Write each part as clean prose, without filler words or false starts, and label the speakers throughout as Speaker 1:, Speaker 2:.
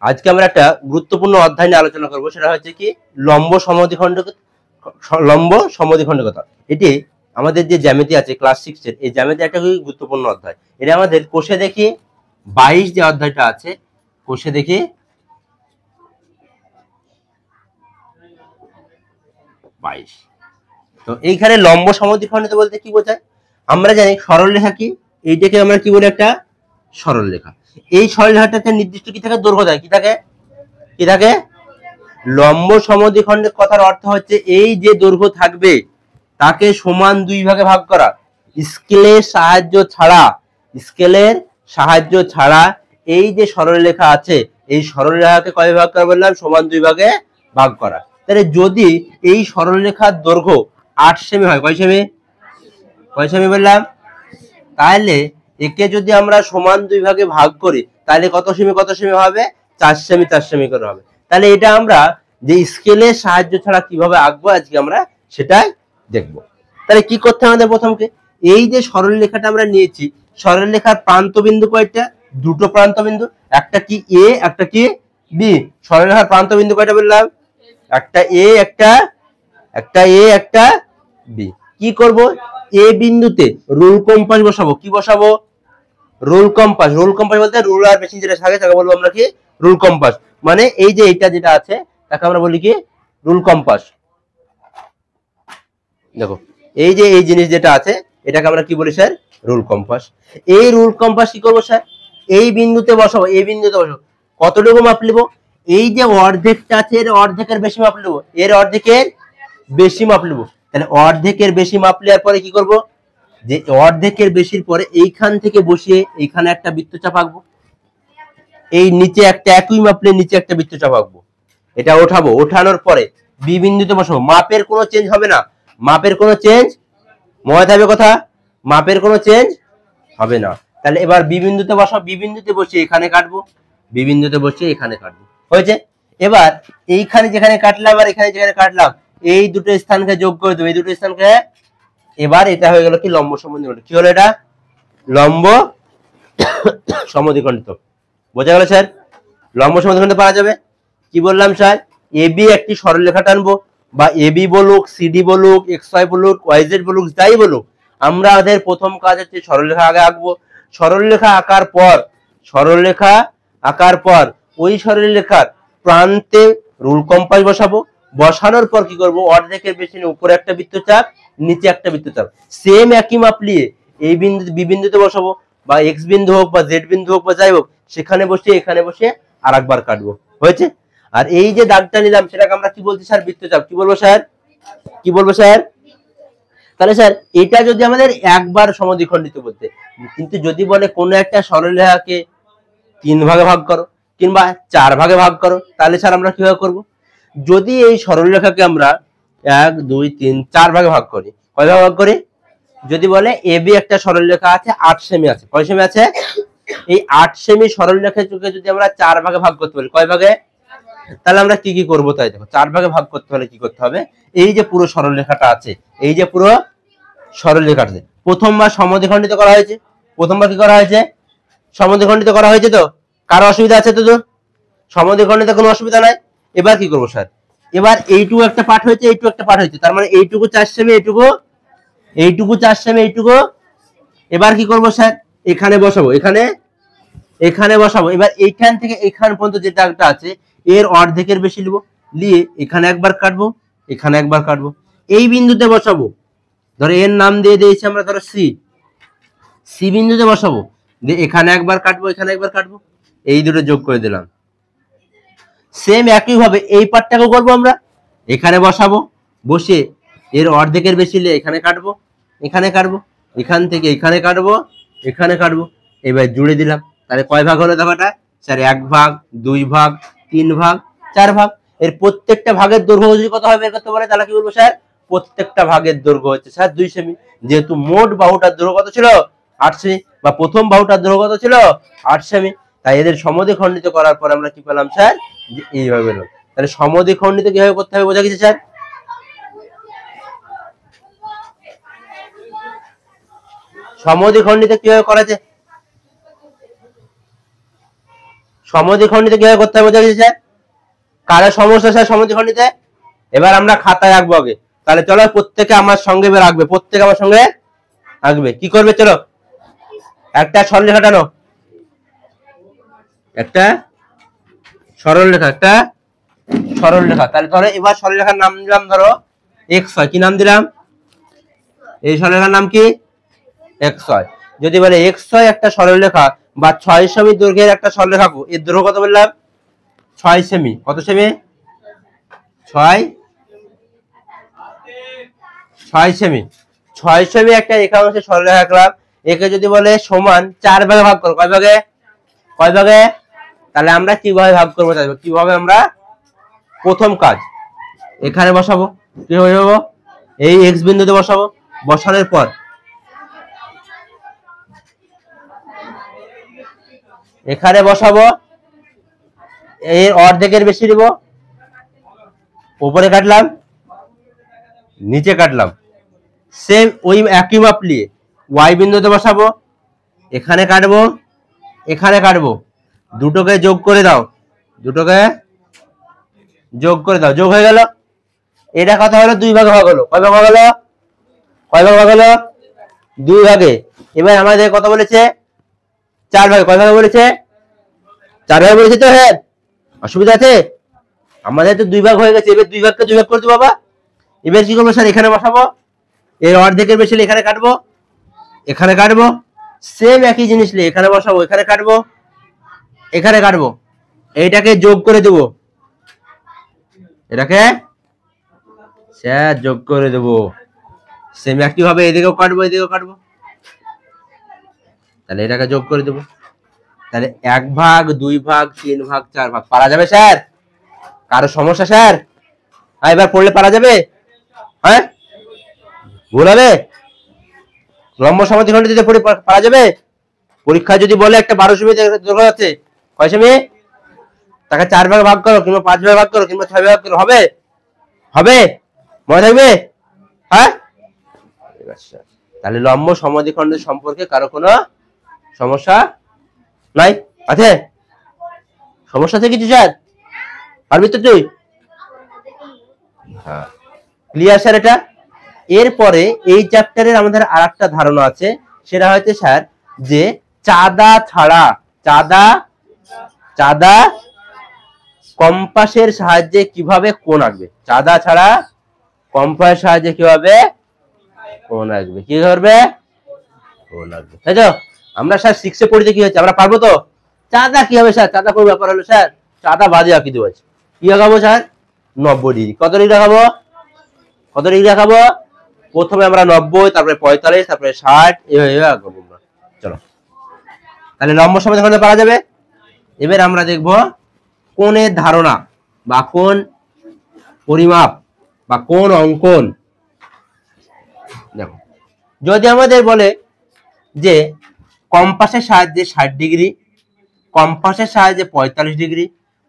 Speaker 1: আজকে আমরা একটা গুরুত্বপূর্ণ অধ্যায় নিয়ে আলোচনা করব, সেটা হচ্ছে কি লম্ব সমদ্বিখণ্ডকতা। এটি আমাদের যে জ্যামিতি আছে ক্লাস 6 এর, এই জ্যামিতি একটা খুবই গুরুত্বপূর্ণ অধ্যায়। এটা আমাদের কোষে দেখি 22 যে অধ্যায়টা আছে, কোষে দেখি 22। তো এইখানে লম্ব সমদ্বিখণ্ডিত বলতে কি বোঝায়? আমরা জানি সরলরেখা কি, এইটাকে আমরা কি বলি? একটা সরলরেখা। এই সরলরেখাটাতে নির্দিষ্ট কি থাকে? দৈর্ঘ্য থাকে। কি থাকে? লম্ব সমদ্বিখণ্ডক কথার অর্থ হচ্ছে এই যে দৈর্ঘ্য থাকবে তাকে সমান দুই ভাগে ভাগ করা। স্কেলের সাহায্য ছাড়া এই যে সরলরেখা আছে, এই সরলরেখাকে কয় ভাগ করা বললাম? সমান দুই ভাগে ভাগ করা। তাহলে যদি এই সরলরেখার দৈর্ঘ্য 8 সেমি হয়, কয় সেমি বললাম? তাহলে একে যদি আমরা সমান দুই ভাগে ভাগ করি তাহলে কত সেমি হবে? 4 সেমি করে হবে। তাহলে এটা আমরা যে স্কেলের সাহায্য ছাড়া কিভাবে আঁকবো আজকে আমরা সেটাই দেখব। তাহলে কি করতে হবে আমাদের? প্রথমকে এই যে সরলরেখাটা আমরা নিয়েছি, সরলরেখার প্রান্তবিন্দু কয়টা? দুটো প্রান্তবিন্দু, একটা কি এ, একটা কি বি। সরলরেখার প্রান্তবিন্দু কয়টা বললাম? একটা এ, একটা বি। কি করব? এ বিন্দুতে রুল কম্পাস বসাবো। কি বসাবো? Rule compass. রুল কম্পাস বলতে রুলার মেশিন যেটা থাকে তাকে বলবো আমরা কি? Rule compass. মানে এই যে এইটা যেটা আছে তাকে আমরা বলি কি? Rule compass. দেখো এই যে এই জিনিস যেটা আছে এটাকে আমরা কি বলি স্যার? Rule compass. এই রুল কম্পাস কি করবো স্যার? এই বিন্দুতে বসাবো। কতটুকু মাপ নেবো? এই যে অর্ধেকটা আছে এর অর্ধেকের বেশি মাপ নেবো। তাহলে অর্ধেকের বেশি মাপ নেওয়ার পরে কি করব? যে অর্ধেকের বেশির পরে এইখান থেকে বসিয়ে এইখানে একটা বৃত্তচাপ আঁকবো। এই নিচে একটা একই মাপলে নিচে একটা বৃত্তচাপ আঁকবো। এটা ওঠাবো। ওঠানোর পরে বি বিন্দুতে বসাবো। মাপের কোনো চেঞ্জ হবে না। মনে থাকবে কথা, মাপের কোনো চেঞ্জ হবে না। তাহলে এবার বি বিন্দুতে বসাবো। বি বিন্দুতে বসিয়ে এখানে কাটবো। হয়েছে? এবার এইখানে যেখানে কাটলাম আর এখানে যেখানে কাটলাম এই দুটো স্থানকে যোগ করে দেবো। এই দুটো স্থানকে, এবার এটা হয়ে গেল কি? লম্ব সমদ্বিখণ্ডিত। কি হলো এটা? লম্ব সমদ্বিখণ্ডিত। বোঝা গেল স্যার? লম্ব সমদ্বিখণ্ডিত পাওয়া যাবে। কি বললাম স্যার? এবি একটি সরলরেখা টানবো, বা এবি বলুক, সিডি বলুক, এক্স ওয়াই বলুক, ওয়াইজেড বলুক, যাই বলুক, আমরা আমাদের প্রথম কাজ হচ্ছে সরলরেখা আগে আঁকবো। সরলরেখা আঁকার পর ওই সরলরেখার প্রান্তে রুল কম্পাস বসাবো। বসানোর পর কি করব? অর্ধেকের বেশি উপরে একটা বৃত্তচাপ, নিচে একটা বৃত্তচাপ, সেম একই মাপ নিয়ে এই বিন্দু বি বিন্দুতে বসাবো, বা এক্স বিন্দু হোক বা জেড বিন্দু হোক বা যাই হোক, সেখানে বসে এখানে বসে আর একবার কাটবো। হয়েছে? আর এই যে দাগটা নিলাম সেটাকে আমরা কি বলছি স্যার? বৃত্তচাপ। কি বলবো স্যার? তাহলে স্যার এটা যদি আমাদের একবার সমদ্বিখণ্ডিত বলতে, কিন্তু যদি বলে কোনো একটা সরলরেখাকে 3 ভাগে ভাগ করো কিংবা 4 ভাগে ভাগ করো, তাহলে স্যার আমরা কিভাবে করব? যদি এই সরলরেখাকে আমরা 1 2 3 4 ভাগে ভাগ করি, কয় ভাগে ভাগ করি? যদি বলে এবি একটা সরলরেখা আছে 8 সেমি আছে, কয় সেমি আছে? এই 8 সেমি সরলরেখাকে যদি আমরা 4 ভাগে ভাগ করতে বলি, কয় ভাগে? তাহলে আমরা কি কি করবো? তাই দেখো, 4 ভাগে ভাগ করতে হলে কি করতে হবে? এই যে পুরো সরলরেখাটা আছে, প্রথমবার সমদ্বিখণ্ডিত করা হয়েছে। কি করা হয়েছে? সমদ্বিখণ্ডিত করা হয়েছে। তো কারো অসুবিধা আছে? তো সমদ্বিখণ্ডিত কোনো অসুবিধা নাই। এবার কি করবো স্যার? এবার এইটুকু একটা পার্ট হয়েছে, এইটুকু একটা পার্ট হয়েছে, তার মানে এইটুকু 4 সেমি, এইটুকু 4 সেমি। এবার কি করবো স্যার? এখানে বসাবো। এবার এইখান থেকে এখান পর্যন্ত যে দাগটা আছে এর অর্ধেকের বেশি নেবো, নিয়ে এখানে একবার কাটবো, এখানে একবার কাটবো। এই বিন্দুতে বসাবো। ধরো এর নাম দিয়ে দিয়েছি আমরা, ধরো সি বিন্দুতে বসাবো, দিয়ে এখানে একবার কাটবো, এখানে একবার কাটবো, এই দুটো যোগ করে দিলাম। সেম একই ভাবে এই পার্টটাকেও করবো আমরা। এখানে বসাবো, বসে এর অর্ধেকের বেশি নিয়ে এখানে কাটবো, এখান থেকে এখানে কাটবো, এখানে কাটবো। এবার জুড়ে দিলাম। তাহলে কয় ভাগ হলো দেখাটা স্যার? 1 ভাগ, 2 ভাগ, 3 ভাগ, 4 ভাগ। এর প্রত্যেকটা ভাগের দৈর্ঘ্য যদি কত হয় বের করতে বলে, তাহলে কি বলবো স্যার? প্রত্যেকটা ভাগের দৈর্ঘ্য হচ্ছে স্যার 2 সেমি। যেহেতু মোট বাহুটার দৈর্ঘ্য কত ছিল? 8 সেমি, বা প্রথম বাহুটার দৈর্ঘ্য কত ছিল? 8 সেমি। তাই এদের সমদ্বিখণ্ডিত করার পর আমরা কি পেলাম স্যার? যে এইভাবে পেলাম। তাহলে সমদ্বিখণ্ডিত কিভাবে করতে হবে বোঝা গেছে স্যার? সমদ্বিখণ্ডিত কিভাবে করা যায়? সমদ্বিখণ্ডিত কিভাবে করতে হবে বোঝা গেছে স্যার? কারো সমস্যা স্যার সমদ্বিখণ্ডিতে? এবার আমরা খাতায় রাখবো আগে। তাহলে চলো প্রত্যেকে আমার সঙ্গে রাখবে, প্রত্যেকে আমার সঙ্গে রাখবে। কি করবে চলো, একটা সরলরেখা টানো, একটা সরলরেখা, একটা সরলরেখা। তাহলে ধরো এবার সরলরেখার নাম দিলাম ধরো XY। কি নাম দিলাম? এই সরলরেখার নাম কি? XY। যদি বলে XY একটা সরলরেখা বা 6 সেমি দৈর্ঘ্যের একটা সরলরেখা, এর দৈর্ঘ্য কত বললাম? 6 সেমি। কত সেমি? 6 সেমি। 6 সেমি একটা রেখা অংশে সরলরেখা আঁকলাম। একে যদি বলে সমান 4 ভাগে ভাগ করো, কয় ভাগে? কয় ভাগে? তাহলে আমরা কিভাবে ভাগ করবো? কিভাবে আমরা প্রথম কাজ এখানে বসাবো। কি হয়ে যাবো? এই X বিন্দুতে বসাবো। বসানোর পর এখানে বসাবো, এর অর্ধেকের বেশি নিব, উপরে কাটলাম, নিচে কাটলাম। সেম ওই একই মাপ নিয়ে Y বিন্দুতে বসাবো, এখানে কাটবো, এখানে কাটবো। দুটোকে যোগ করে দাও, দুটোকে যোগ করে দাও। যোগ হয়ে গেল। এটা কথা হলো 2 ভাগে ভাগ হলো। কয় ভাগ ভাগ হলো? কয় ভাগ ভাগ হলো? 2 ভাগে। এবার আমাদের কত বলেছে? 4 ভাগে। কয় ভাগে বলেছে? 4 ভাগে বলেছে তো? হ্যাঁ, অসুবিধা আছে? আমাদের তো 2 ভাগ হয়ে গেছে। এবার 2 ভাগকে 2 ভাগ করে দেবো বাবা। এবার কি করবো স্যার? এখানে বসাবো, এর অর্ধেকের বেশি এখানে কাটবো, এখানে কাটবো। সেম একই জিনিস নিয়ে এখানে বসাবো, এখানে কাটবো, এখানে কাটবো। এইটাকে যোগ করে দেবো, এটাকে স্যার যোগ করে দেবো। সেম একই ভাবে এদিকেও কাটবো, এদিকেও কাটবো। তাহলে এটাকে যোগ করে দেবো। তাহলে 1 ভাগ, 2 ভাগ, 3 ভাগ, 4 ভাগ। পারা যাবে স্যার? কারো সমস্যা স্যার? এবার পড়লে পারা যাবে? হ্যাঁ, ভুল হবে? লম্ব সমদ্বিখণ্ড দিতে পারা যাবে? পরীক্ষা যদি বলে একটা 12 সেমি দৈর্ঘ্য আছে, কয় সেমি? তাকে 4 ভাগে ভাগ করো, কিংবা 5 ভাগে ভাগ করো, কিংবা 6 ভাগে ভাগ করো, হবে? হবে? মনে থাকবে? হ্যাঁ। তাহলে লম্ব সমদ্বিখণ্ডের সম্পর্কে কারো কোনো সমস্যা নাই? আছে? সমস্যা আছে কিছু স্যার? পারবি তো তুই? হ্যাঁ, ক্লিয়ার স্যার এটা? এরপরে এই চ্যাপ্টারের আমাদের আরেকটা ধারণা আছে, সেটা হচ্ছে স্যার যে চাঁদা ছাড়া, চাঁদা কম্পাসের সাহায্যে কিভাবে কোণ আঁকবে। চাঁদা ছাড়া কম্পাসের সাহায্যে কিভাবে কোণ আঁকবে, কি করবে? কোণ আঁকবে, তাই তো? আমরা স্যার 6 এ পড়িতে কি হচ্ছে, আমরা পারবো তো? চাঁদা কি হবে স্যার? চাঁদা কোন ব্যাপার হলো স্যার? চাঁদা বাদে আঁকি দেবো। কি আঁকাবো স্যার? 90 ডিগ্রি। কত ডিগ্রি দেখাবো? কত ডিগ্রি দেখাবো? প্রথমে আমরা 90, তারপরে 45, তারপরে 60, এইভাবে আঁকাবো। চলো, তাহলে লম্ব সমদ্বিখণ্ড পারা যাবে। এবার আমরা দেখব কোণের ধারণা বা কোণ পরিমাপ বা কোণ অঙ্কন। দেখো, যদি আমাদের বলে যে কম্পাসের সাহায্যে 60 ডিগ্রি, কম্পাসের সাহায্যে 45 ডিগ্রি,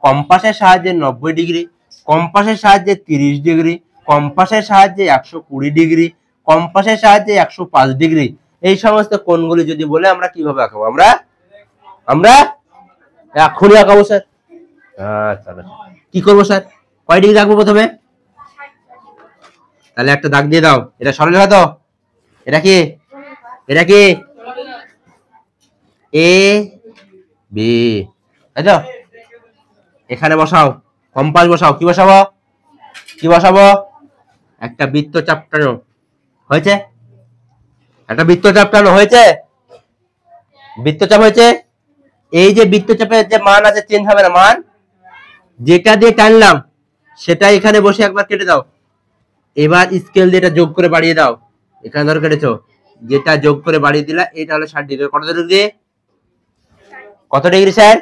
Speaker 1: কম্পাসের সাহায্যে 90 ডিগ্রি, কম্পাসের সাহায্যে 30 ডিগ্রি, কম্পাসের সাহায্যে 120 ডিগ্রি, কম্পাসের সাহায্যে 105 ডিগ্রি, এই সমস্ত কোণগুলি যদি বলে আমরা কিভাবে আঁকাবো? আমরা এখনই আঁকাবো স্যার। আচ্ছা, কি করবো স্যার? কয় ডিগ্রি রাখবো প্রথমে? তাহলে একটা দাগ দিয়ে দাও। এটা সরলরেখা তো? এটা কি? এটা কি? এ বি, তাই তো? এখানে বসাও, কম্পাস বসাও। কি বসাবো? কি বসাবো? একটা বৃত্তচাপ টানো। হয়েছে? একটা বৃত্তচাপ টানো। হয়েছে? বৃত্তচাপ হয়েছে। এই যে বৃত্তচাপের যে মান আছে চেঞ্জ হবে না, মান যেটা দিয়ে টানলাম সেটা এখানে বসে একবার কেটে দাও। এবার স্কেল দিয়ে এটা যোগ করে বাড়িয়ে দাও। এখানে ধরো কেটেছো, যেটা যোগ করে বাড়িয়ে দিলা, এটা হলো 60 ডিগ্রি। কত ডিগ্রি? কত ডিগ্রি স্যার?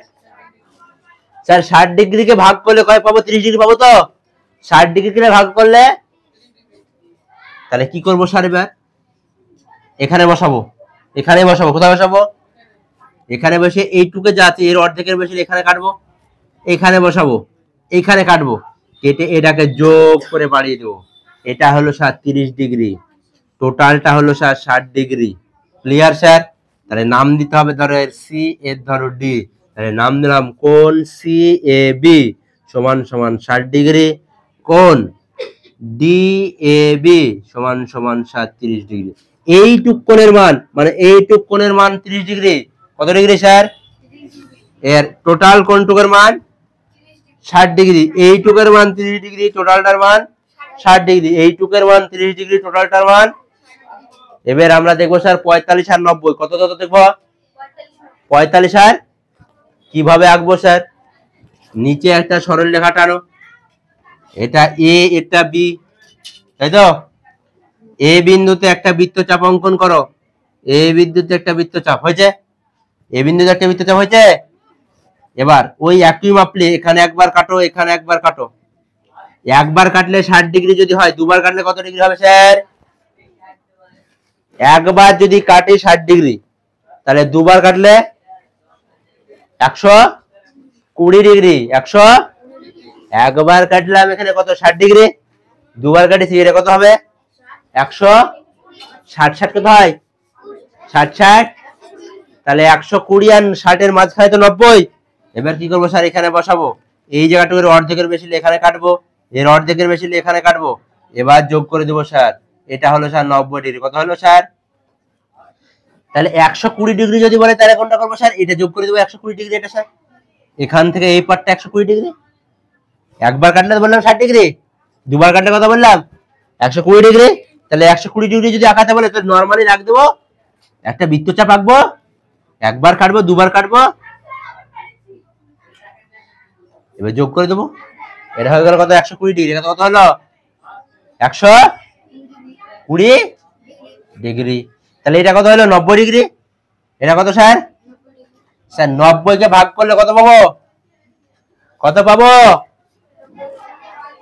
Speaker 1: স্যার 60 ডিগ্রিকে ভাগ করলে কয় পাবো? 30 ডিগ্রি পাবো তো? 60 ডিগ্রিকে ভাগ করলে তাহলে কি করবো স্যার? এবার এখানে বসাবো, এখানে বসাবো। কোথায় বসাবো? এখানে বসে এইটুকে যা আছে এর অর্ধেকের বেশি এখানে কাটবো, এখানে বসাবো, এখানে কাটবো, কেটে এটাকে যোগ করে বাড়িয়ে দেবো। এটা হলো স্যার 30 ডিগ্রি, টোটালটা হলো স্যার 60 ডিগ্রি। Clear sir? তাহলে নাম দিতে হবে ধরো এর সি, এর ধরো ডি। তাহলে নাম দিলাম কোণ CAB সমান সমান 60 ডিগ্রি, কোণ DAB সমান সমান 37 ডিগ্রি। এইটুক কোণের মান মানে এইটুক কোণের মান 30 ডিগ্রি। কত ডিগ্রি স্যার? এর টোটাল কোণটুকের মান 60 ডিগ্রি, এইটুকের মান 30 ডিগ্রি, টোটালটার মান 60 ডিগ্রি, এইটুকের মান 30 ডিগ্রি, টোটালটার মান। এবার আমরা দেখবো স্যার 45 আর 90 কত কত দেখবো। 45 আর কিভাবে আঁকবো স্যার? নিচে একটা সরল রেখা টানো, এটা A এটা B, তাই তো? A বিন্দুতে একটা বৃত্তচাপ অঙ্কন করো, A বিন্দুতে একটা বৃত্তচাপ হয়েছে, A বিন্দুতে একটা বৃত্তচাপ হয়েছে। এবার ওই একই মাপলে এখানে একবার কাটো, এখানে একবার কাটো। একবার কাটলে 60 ডিগ্রি যদি হয়, দুবার কাটলে কত ডিগ্রি হবে স্যার? একবার যদি কাটে 60 ডিগ্রি, তাহলে দুবার কাটলে 120 ডিগ্রি। 100 একবার কাটলাম এখানে কত 60 ডিগ্রি, দুবার কাটেছি এটা কত হবে? 160 60 কত হয়? 60 60, তাহলে 120 আর 60 এর মাঝখানে তো 90। এবার কি করবো স্যার? এখানে বসাবো, এই জায়গাটুকুর অর্ধেকের বেশি এখানে কাটবো, এর অর্ধেকের বেশি এখানে কাটবো, এবার যোগ করে দেবো স্যার। এটা হলো স্যার 90 ডিগ্রি। কত হলো স্যার? তাহলে 120 ডিগ্রি যদি বলে তাহলে কোনটা করবো স্যার? এটা যোগ করে দেবো 120 ডিগ্রি, এটা স্যার এখান থেকে এই পার্টটা 120 ডিগ্রি। একবার কাটলে বললাম 60 ডিগ্রি, দুবার কাটলে কত বললাম? 120 ডিগ্রি। তাহলে 120 ডিগ্রি যদি আঁকাতে বলে তো নর্মালি রাখ দেবো, একটা বৃত্তচাপ আঁকবো, একবার কাটবো, দুবার কাটবো, এবার যোগ করে দেবো। এটা হয়ে গেল কত? 120 ডিগ্রি। কত হলো? 120 ডিগ্রি। তাহলে এটা কত হলো? 90 ডিগ্রি। এটা কত স্যার? স্যার 90 কে ভাগ করলে কত পাবো? কত পাবো?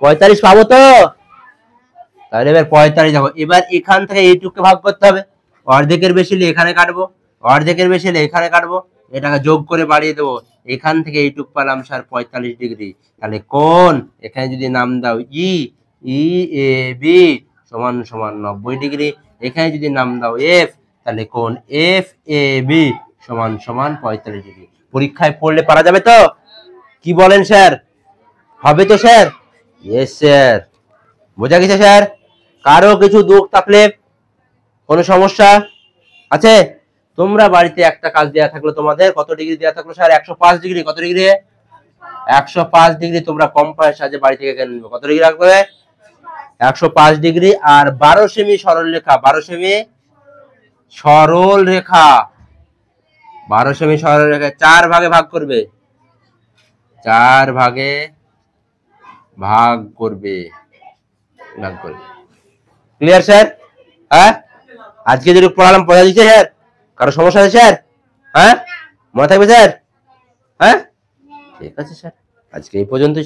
Speaker 1: 45 পাবো তো? তাহলে এবার 45 যাবো। এবার এখান থেকে এইটুকুকে ভাগ করতে হবে, অর্ধেকের বেশি হলে এখানে কাটবো, অর্ধেকের বেশি হলে এখানে কাটবো, এটাকে যোগ করে বাড়িয়ে দেবো। এখান থেকে এইটুক পেলাম স্যার 45 ডিগ্রি। তাহলে কোণ এখানে যদি নাম দাও EAB সমান সমান 90 ডিগ্রি, এখানে যদি নাম দাও F, তাহলে কোণ FAB সমান সমান 45 ডিগ্রি। পরীক্ষায় পড়লে পারা যাবে তো? কি বলেন স্যার? হবে তো স্যার? Yes sir. বোঝা গেছে স্যার? কারো কিছু দুঃখ থাকলে, কোনো সমস্যা আছে? তোমরা বাড়িতে একটা কাজ দেওয়া থাকলো, তোমাদের কত ডিগ্রি দেওয়া থাকলো স্যার? 105 ডিগ্রি। কত ডিগ্রি? 105 ডিগ্রি। তোমরা কম্পাসের সাহায্যে বাড়ি থেকে কেন নিবে, কত ডিগ্রি রাখবে? 105 ডিগ্রি। আর 12 সেমি সরল রেখা, 12 সেমি সরল রেখা, 12 সেমি সরল রেখা 4 ভাগে ভাগ করবে, 4 ভাগে ভাগ করবে, ভাগ করবে। Clear sir? হ্যাঁ, আজকে যেটুকু পড়ালাম বোঝা দিচ্ছে স্যার? কারো সমস্যা আছে স্যার? হ্যাঁ, মনে থাকবে স্যার? হ্যাঁ, ঠিক আছে স্যার, আজকে এই পর্যন্ত।